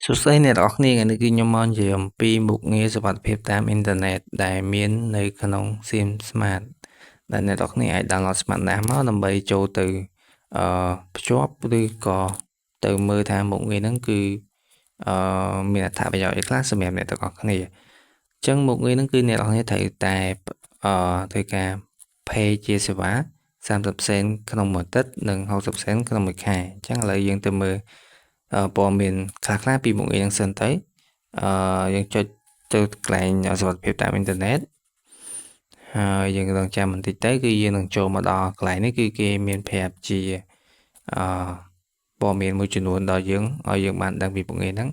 សួស្តីអ្នកនរគ្នាថ្ងៃនេះគឺខ្ញុំមកនិយាយអំពីមុខងារសុវត្ថិភាពតាមអ៊ីនធឺណិតដែលមាននៅក្នុង SIM Smart ដែលអ្នកនរគ្នាអាច download Smart NAS មកដើម្បីចូលទៅភ្ជាប់ឬក៏ទៅមើលថាមុខងារហ្នឹងគឺមានអត្ថប្រយោជន៍អីខ្លះសម្រាប់អ្នកទាំងអស់គ្នាអញ្ចឹងមុខងារហ្នឹងគឺអ្នកនរគ្នាត្រូវតែធ្វើការ pay ជាសេវា30 សេនក្នុងមួយអាទិត្យនិង60 សេនក្នុងមួយខែអញ្ចឹងឥឡូវយើងទៅមើលព័ត៌មានខ្លះពីមុខងារហ្នឹងសិនទៅយើងចុចទៅកន្លែងសុវត្ថិភាពតាមអ៊ីនធឺណិតហើយយើងរងចាំបន្តិចទៅគឺយើងនឹងចូលមកដល់កន្លែងនេះគឺគេមានប្រាប់ជាព័ត៌មានមួយចំនួនដល់យើងឲ្យយើងបានដឹងពីមុខងារហ្នឹង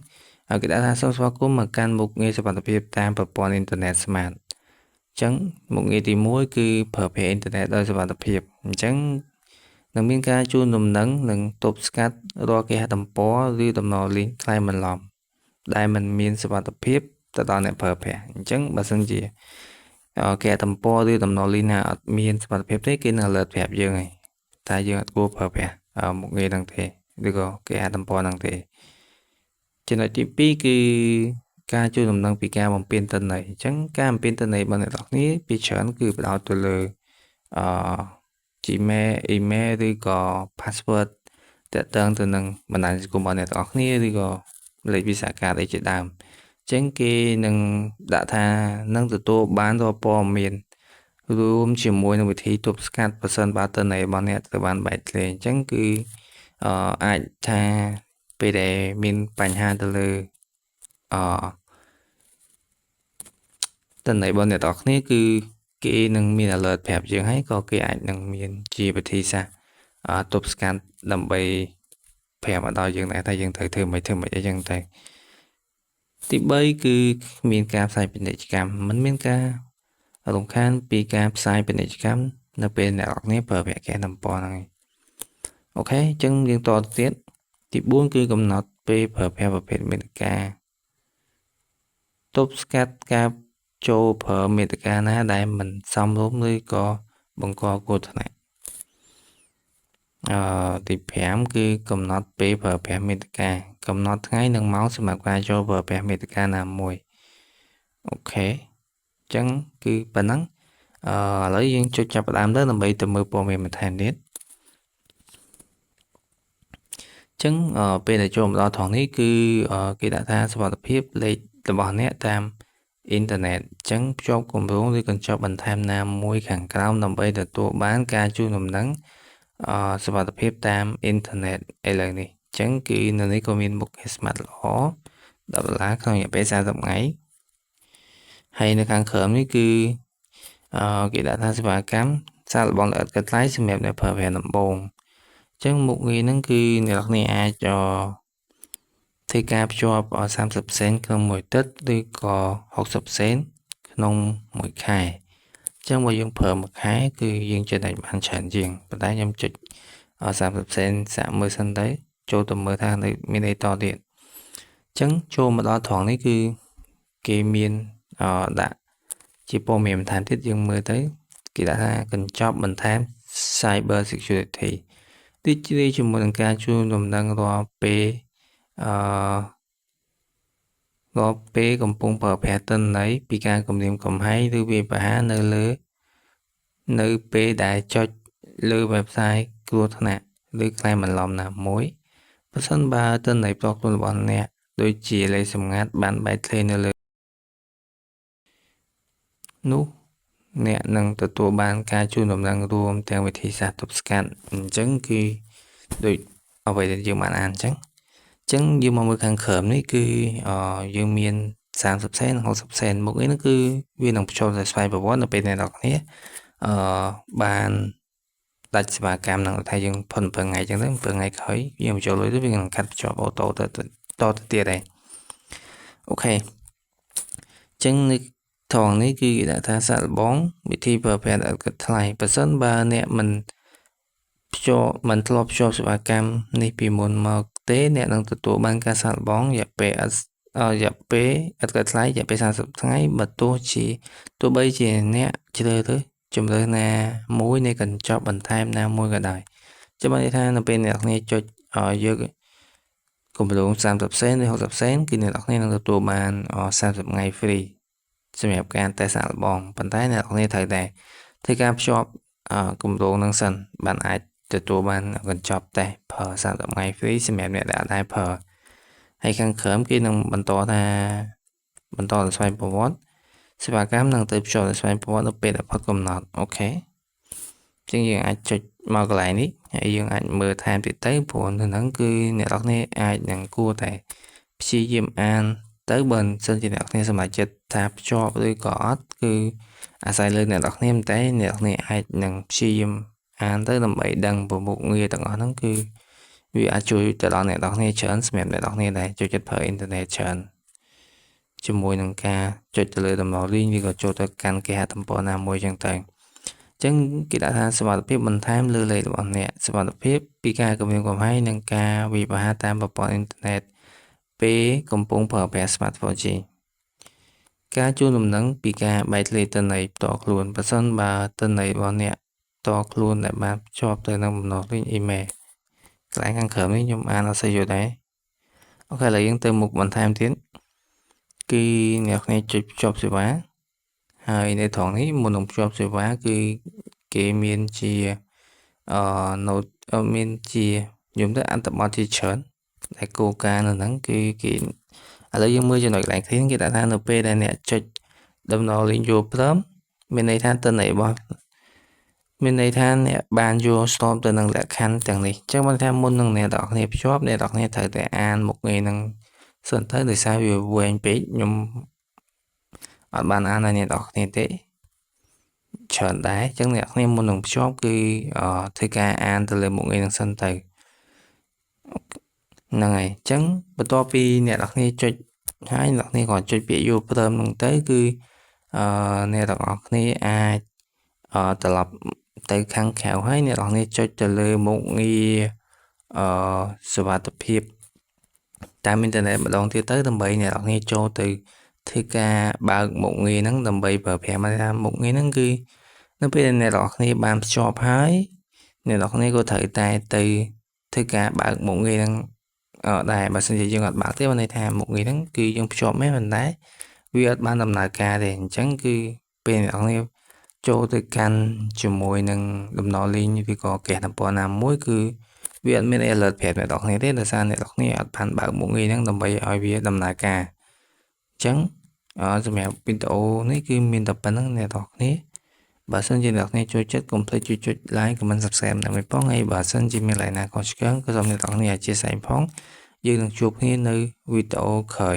ហើយគេដាក់ថាសូមស្វាគមន៍មកកាន់មុខងារសុវត្ថិភាពតាមប្រព័ន្ធអ៊ីនធឺណិត Smart អញ្ចឹងមុខងារទី1គឺប្រើប្រាស់អ៊ីនធឺណិតដោយសុវត្ថិភាពអញ្ចឹងនឹងមានការជូនដំណឹងនិងទប់ស្កាត់រាល់គេហទំព័រឬតំណ link ខ្លាំងបន្លំដែលมันមានសុវត្ថិភាពទៅដល់អ្នកប្រើប្រាស់អញ្ចឹងបើសិនជាគេហទំព័រឬតំណ link ណាអត់មានសុវត្ថិភាពទេគេនឹង alert ប្រាប់យើងហើយតែយើងអត់គួរប្រើប្រាស់មុខងារហ្នឹងទេឬក៏គេហទំព័រហ្នឹងទេចំណុចទី2គឺការជួយដំណឹងពីការបំពេញទិន្នន័យអញ្ចឹងការបំពេញទិន្នន័យរបស់អ្នកនរគ្នាពីច្រើនគឺផ្ដោតទៅលើGmail, email ឬក៏ password តាក់ទងទៅនឹងបណ្ដាញសង្គមរបស់អ្នកទាំងអស់គ្នាឬក៏លេខវិសាការអីជាដើមអញ្ចឹងគេនឹងដាក់ថានឹងទទួលបានរាល់ព័ត៌មានរួមជាមួយនឹងវិធីទប់ស្កាត់ប្រសិនបើទិន្នន័យរបស់អ្នកត្រូវបានបែកធ្លាយអញ្ចឹងគឺអាចថាពេលដែលមានបញ្ហាទៅលើទិន្នន័យរបស់អ្នកទាំងអស់គ្នាគឺគេនឹងមាន alert ប្រាប់យើងហើយក៏គេអាចនឹងមានជាវិធីសាស្ត្រទប់ស្កាត់ដើម្បីប្រាប់មកដល់យើងដែរថាយើងត្រូវធ្វើមិនអីចឹងទៅទី3គឺមានការផ្សាយពាណិជ្ជកម្មមិនមានការរំខានពីការផ្សាយពាណិជ្ជកម្មនៅពេលអ្នកនរគ្នាប្រើប្រាស់គេតំព័រហ្នឹងអូខេអញ្ចឹងយើងតទៅទៀតទី4គឺកំណត់ពេលប្រើប្រាស់ប្រភេទមាតិកាទប់ស្កាត់ការចូលប្រើមាតិកាណាដែលមិនសមរម្យឬក៏បង្កគ្រោះថ្នាក់ទី5គឺកំណត់ពេលប្រើប្រាស់មាតិកាកំណត់ថ្ងៃនិងម៉ោងសម្រាប់ការចូលប្រើប្រាស់មាតិកាណាមួយអូខេអញ្ចឹងគឺប៉ុណ្ណឹងឥឡូវយើងចុចចាប់ផ្ដើមទៅដើម្បីទៅមើលព័ត៌មានបន្ថែមទៀតអញ្ចឹងពេលដែលចូលមកដល់ត្រង់នេះគឺគេដាក់ថាសុវត្ថិភាពលេខរបស់អ្នកតាមអ៊ីនធឺណិតអញ្ចឹងភ្ជាប់គម្រោងឬកញ្ចប់បន្ថែមណាមួយខាងក្រោមដើម្បីទទួលបានការជូនដំណឹងសុវត្ថិភាពតាមអ៊ីនធឺណិតឥឡូវនេះអញ្ចឹងគឺនៅនេះក៏មានមុខងារ Smart ល្អ$10ក្នុងរយៈពេល30ថ្ងៃហើយនៅខាងក្រោមនេះគឺគេដាក់ថាសេវាកម្មសាកល្បងល្អិតកត់ថ្លៃសម្រាប់អ្នកប្រើប្រាស់ដំបូងអញ្ចឹងមុខងារហ្នឹងគឺអ្នកនរគ្នាអាចធ្វើការភ្ជាប់30 សេនក្នុងមួយទឹកឬក៏60 សេនក្នុងមួយខែអញ្ចឹងបើយើងប្រើមួយខែគឺយើងចំណេញបានច្រើនជាងប៉ុន្តែខ្ញុំចុច30 សេនសាកមើលសិនទៅចូលទៅមើលថានៅមានអីតទៀតអញ្ចឹងចូលមកដល់ត្រង់នេះគឺគេមានដាក់ជាព័ត៌មានបន្ថែមទៀតយើងមើលទៅគេដាក់ថាកញ្ចប់បន្ថែម Cyber Security ទីជ្រាបជាមួយនឹងការជួនដំណឹងរាល់ពេលកំពុងប្រើប្រាស់ទិន្នន័យពីការគំរាមកំហែងឬវាយប្រហារនៅពេលដែលចុចលើ website គ្រោះថ្នាក់ឬខ្លែងបន្លំណាមួយប្រសិនបើទិន្នន័យផ្ទាល់ខ្លួនរបស់អ្នកដូចជាលេខសម្ងាត់បានបែកធ្លាយនៅលើនោះអ្នកនឹងទទួលបានការជូនដំណឹងរួមទាំងវិធីសាស្ត្រទប់ស្កាត់អញ្ចឹងគឺដូចអ្វីដែលយើងបានអានអញ្ចឹងយើងមកមើលខាងក្រោមនេះគឺយើងមាន30 សេននិង60 សេនមុខនេះគឺវានឹងបញ្ចូលទៅស្វ័យប្រវត្តិនៅពេលអ្នកនរគ្នាបានដាច់សេវាកម្មហ្នឹងថាយើងផុន7ថ្ងៃអញ្ចឹងទៅ7ថ្ងៃក្រោយយើងបញ្ចូលលុយទៅវានឹងកាត់បញ្ចប់អូតូទៅទៀតដែរអូខេអញ្ចឹងនៅត្រង់នេះគឺគេដាក់ថាសាកល្បងវិធីប្រើប្រាស់ឥតគិតថ្លៃបើសិនបើអ្នកមិនធ្លាប់ភ្ជាប់សេវាកម្មនេះពីមុនមកទេអ្នកនឹងទទួលបានការសាកល្បងរយៈពេលឥតគិតថ្លៃរយៈពេល30ថ្ងៃបើទោះបីជាអ្នកជ្រើសរើសជម្រើសណាមួយនៃកញ្ចប់បន្ថែមណាមួយក៏ដោយចាំបានថានៅពេលអ្នកគ្នាចុចយកគ គម្រោង30 សេនឬ60 សេនគឺអ្នកនរគ្នានឹងទទួលបាន30ថ្ងៃ free សម្រាប់ការតេស្តសាកល្បងប៉ុន្តែអ្នកនរគ្នាត្រូវតែធ្វើការភ្ជាប់គម្រោងនឹងសិនបានអាចទទួលបានកញ្ចប់តេស្តប្រើ30ថ្ងៃ free សម្រាប់អ្នកដែលអត់ដែរប្រើហើយខាងក្រោមគេនឹងបន្តទៅស្វែងប្រវត្តិសេវាកម្មនឹងទៅភ្ជាប់ទៅស្វែងប្រវត្តិនៅពេលដែលផុតកំណត់អូខេចឹងយើងអាចចុចមកកន្លែងនេះហើយយើងអាចមើលថែមទៀតទៅព្រោះនៅហ្នឹងគឺអ្នកនរគ្នាអាចនឹងគួរតែព្យាយាមអានទៅបើមិនសិនជាអ្នកនរគ្នាសម្រេចចិត្តថាភ្ជាប់ឬក៏អត់គឺអាស្រ័យលើអ្នកនរគ្នាតែអ្នកនរគ្នាអាចនឹងព្យាយាមអានទៅដើម្បីដឹងប្រមុខងារទាំងអស់ហ្នឹងគឺវាអាចជួយទៅដល់អ្នកនរគ្នាច្រើនសម្រាប់អ្នកនរគ្នាដែលចូលចិត្តប្រើអ៊ីនធឺណិតច្រើនជាមួយនឹងការចុចទៅលើតំណ link ឬក៏ចូលទៅកាន់គេហទំព័រណាមួយចឹងទៅចឹងគេដាក់ថាសុវត្ថិភាពបន្ថែមលើលេខរបស់អ្នកសុវត្ថិភាពពីការគំរាមកំហែងនិងការវាយប្រហារតាមប្រព័ន្ធអ៊ីនធឺណិតពេលកំពុងប្រើប្រាស់ smartphone ជាការជូនដំណឹងពីការបែកធ្លាយទិន្នន័យផ្ទាល់ខ្លួនបើសិនបើទិន្នន័យរបស់អ្នកផ្ទាល់ខ្លួនដែលបានភ្ជាប់ទៅនឹងបំណុល link email កន្លែងខាងក្រោមនេះខ្ញុំអានអត់សូវយល់ដែរអូខេឥឡូវយើងទៅមុខបន្ថែមទៀតគឺអ្នកគ្នាចុចភ្ជាប់សេវាហើយនៅត្រង់នេះមុននឹងភ្ជាប់សេវាគឺគេមានជាnote មានជាខ្ញុំទៅអត្ថបទជាច្រើនដែលគោលការណ៍នៅហ្នឹងគឺគេឥឡូវយើងមើលចំណុចកន្លែងឃ្លៀងគេដាក់ថានៅពេលដែលអ្នកចុចដំណ link យល់ព្រមមានន័យថាទិន្នន័យរបស់មានន័យថាអ្នកបានយល់ស្របទៅនឹងលក្ខខណ្ឌទាំងនេះអញ្ចឹងបានថាមុននឹងអ្នកនរគ្នាភ្ជាប់អ្នកនរគ្នាត្រូវតែអានមុខងារនឹងសិនទៅដោយសារវាវែងពេកខ្ញុំអត់បានអានឲ្យអ្នកនរគ្នាទេច្រើនដែរអញ្ចឹងអ្នកគ្នាមុននឹងភ្ជាប់គឺធ្វើការអានទៅលើមុខងារនឹងសិនទៅហ្នឹងហើយអញ្ចឹងបន្ទាប់ពីអ្នកនរគ្នាចុចហើយអ្នកគ្នាក៏ចុចពាក្យយល់ព្រមនឹងទៅគឺអ្នកទាំងអស់គ្នាអាចត្រឡប់ទៅខាងក្រៅហើយអ្នកនរគ្នាចុចទៅលើមុខងារសុវត្ថិភាពតាមអ៊ីនធឺណិតម្ដងទៀតទៅដើម្បីអ្នកនរគ្នាចូលទៅធ្វើការបើកមុខងារហ្នឹងដើម្បីប្រើប្រាស់មកថាមុខងារហ្នឹងគឺនៅពេលដែលអ្នកនរគ្នាបានភ្ជាប់ហើយអ្នកនរគ្នាក៏ត្រូវតែទៅធ្វើការបើកមុខងារហ្នឹងដែរបើសិនជាយើងអត់បើកទេបានន័យថាមុខងារហ្នឹងគឺយើងភ្ជាប់មែនប៉ុន្តែវាអត់បានដំណើរការទេអញ្ចឹងគឺពេលអ្នកនរគ្នាចូលទៅកាន់ជាមួយនឹងដំណ link ឬក៏គេហទំព័រណាមួយគឺវាអត់មាន alert ប្រាប់អ្នកនរគ្នាទេដោយសារអ្នកនរគ្នាអត់បានបើកមុខងារហ្នឹងដើម្បីឲ្យវាដំណើរការអញ្ចឹងសម្រាប់វីដេអូនេះគឺមានតែប៉ុណ្្នឹងអ្នកនរគ្នាបើសិនជាអ្នកនរគ្នាចូលចិត្តកុំភ្លេចជួយចុច like comment subscribe ដើម្បីផងហើយបើសិនជាមាន like ណាខុសឆ្គងក៏សូមអ្នកនរគ្នាអធិស្ឋានផងយើងនឹងជួបគ្នានៅវីដេអូក្រោយ